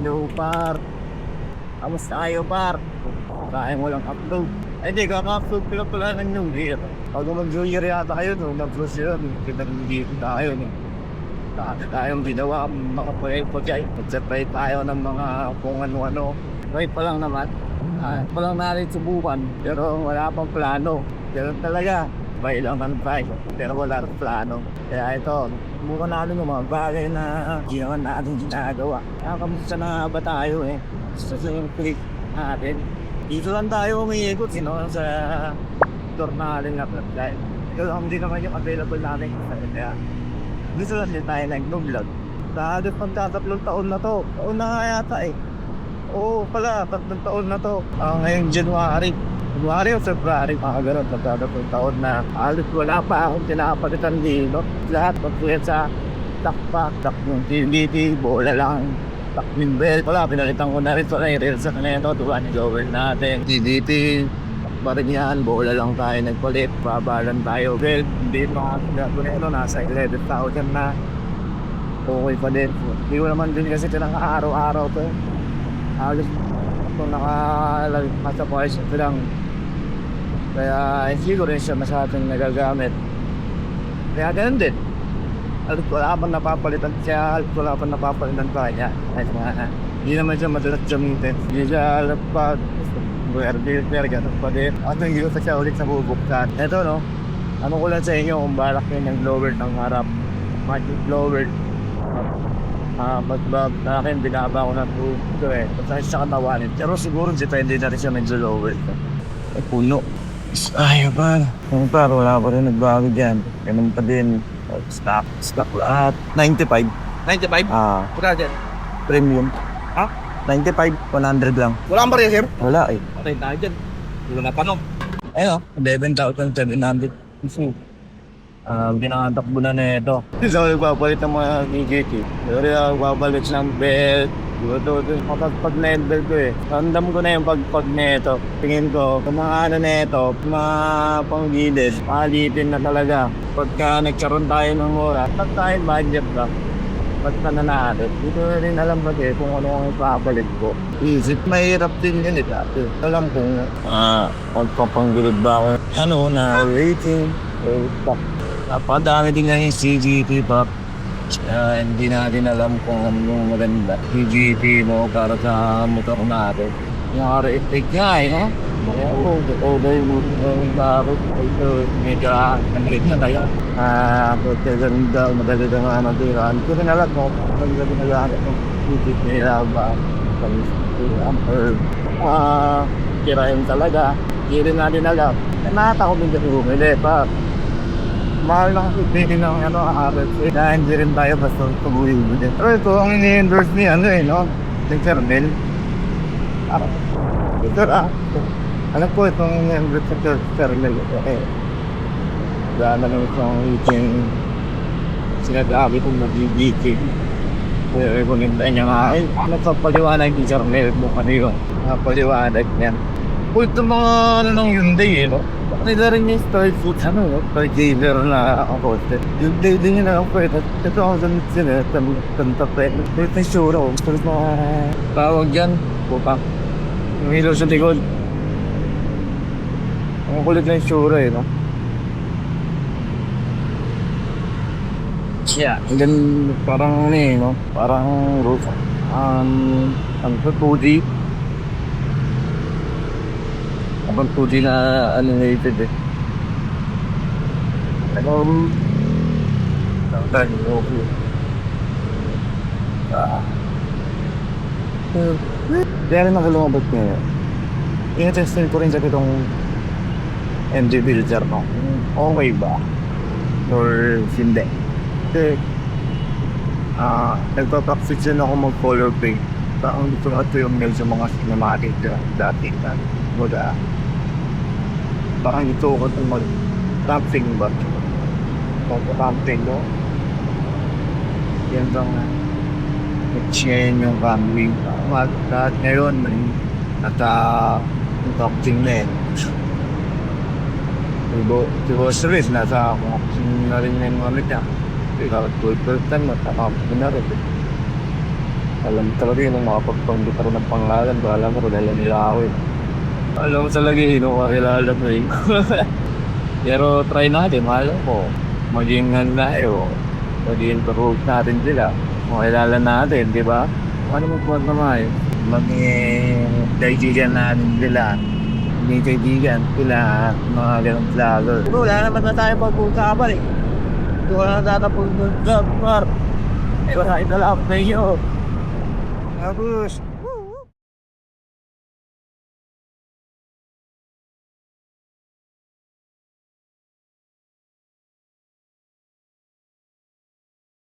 Hello, par. Kamusta kayo, par? Kaya mo lang upload. Ay, di, kaka-upload ko lang pala ng New Year. Pag mag-New Year yata kayo, nung nag-close yun, pinag-New Year tayo, no? Dati tayong ginawa, mga project. Nag-separate tayo ng mga kung ano-ano. Right pa lang naman. Pa lang natin subukan, pero wala pang plano. Pero talaga, bay lang ng bay, pero wala rin plano. Kaya ito, subukan natin ng mga bagay na hindi naman natin ginagawa. Kaya kamusta na ba tayo eh? Sa yung click natin. Dito lang tayo umiikot, sa store natin na dahil ito hindi naman yung available natin. Kaya gusto lang din tayo nag-vlog. Dahil pagkatatlong taon na to. Taon na nga yata eh. Oo pala, 3 taon na to. Ngayong January o February, mga ganun, pagkatatlong taon na halos wala pa akong pinapalitan dito. Lahat pagkuya sa takpak, takpong TVT, bola lang, takping belt. Wala, pinalitan ko na rin sa reels sa kanito, tuwa ni Joel natin. TVT, takpa rin yan, bola lang tayo nagpalit, babalan tayo. Belt, hindi mga pinagkunito, nasa 11,000 na. Okay pa din. Hindi ko naman din kasi tinaka-araw-araw to. Halos kung nasa poison ko lang. Kaya hindi ko rin siya masyadong nagagamit. Kaya ganun din. Halos wala pang napapalitan siya, halos wala pang napapalitan pa kanya. Hindi naman siya madalas gamitin. Hindi siya lapad. Ganun pa din. At hindi ko siya ulit nabubuksan. Ito no, ano ko lang sa inyo kung balak nyo ng blower ng harap. Magic blower. Magbab na akin, binaba ko na ito eh. Basta siya katawanin. Pero siguro depende na rin siya medyo lower. Ay puno. Ayaw pa. Yung par, wala pa rin nagbago dyan. Ganun pa din. Stock lahat. 95. 95? Wala dyan. Premium. Ha? 95, 100 lang. Wala kang barya, sir? Wala eh. Patay tayo dyan. Wala na pa, no? Ayun o, 11,700. Pinakatakbo na ito. So, nagpapalit ng mga DJT. Pero nagpapalit ng belt. Kapag pag-level ko eh. Randam ko na yung pag neto. Tingin ko, kung mga ano neto, mga panggilid, malitin na talaga. Pagka nagkaroon tayo ng mura, pag tayo budget ba? Pagka na natin, dito na rin alam ba kung ano ang ipapalit ko. Isip, mahirap din yun eh dati. Alam kung magpapanggilid ba ako. Ano na rating, napadami din nga yung CGT pa. Hindi natin alam kung anong maganda. CGT mo para sa motor natin. Naka-re-effect nga eh, no? Over yung bakit. Ito, medyo kanrit na tayo. Pagka ganun daw, madali na nga natin. Hindi ko rin alam mo, madali na lang ito. CGT nila ba? Kirahin talaga. Hindi rin natin alam. Nakata ko din kasi bumili pa. Mahal na kasi pili ng RFA na hindi rin tayo basta tubuhin mo din. Pero ito ang ini-endorse ni no? Yung kernel. Alam ko itong ini-endorse sa kernel. Dahil na naman itong eating sinadabi kong nag-i-beating. Kaya kung hintayin niya nga, nagpapaliwanag yung kernel mo kanino. Napaliwanag niya. Ito mga ng Hyundai no? Nila rin yung Star Food, Star Gamer na ako. Hyundai din yun ako ito. Ito ako sa sila, tantape. Ito yung sura ko. Gusto ko tawag dyan, pupak. Yung hilo sa likod. Ang kulit na yung sura no? Yeah, and then parang no? Parang roof. Ang 2D. Abang 2D na animated eh. Tanggal yung okay. Kaya rin nakalumabot ngayon. Ina-testin ko rin sa itong MG Builder no. Okay ba? Or hindi? Kasi nagpa-practice din ako mag-color paint. Parang gusto ko ito yung medyo mga cinematic dati. Parang ito ko itong mag-ramping ba? Mag-ramping no? Yan bang nag-chain yung ramping. Lahat ngayon nata-ramping na eh. Si Boss Riz, nasa ramping na rin yung mga niya. Ikaw, 12% nata-ramping na rin. Alam talaga yun, nung makapagpanggi pa rin ng pangalan, bahala mo, dala nila ako eh. Alam mo talaga yun, nung makilala mo eh. Pero try natin, mahal ko. Maging tayo, maging provoke natin sila. Makilala natin, di ba? Ano mo po naman eh? Maging kaibigan natin sila. Maging kaibigan sila, mga ganong vlogger. Wala naman na tayo pag-usapan eh. Hindi ko na tatapos ng job, Mar. Eh, wala ito lang sa inyo. Tapos,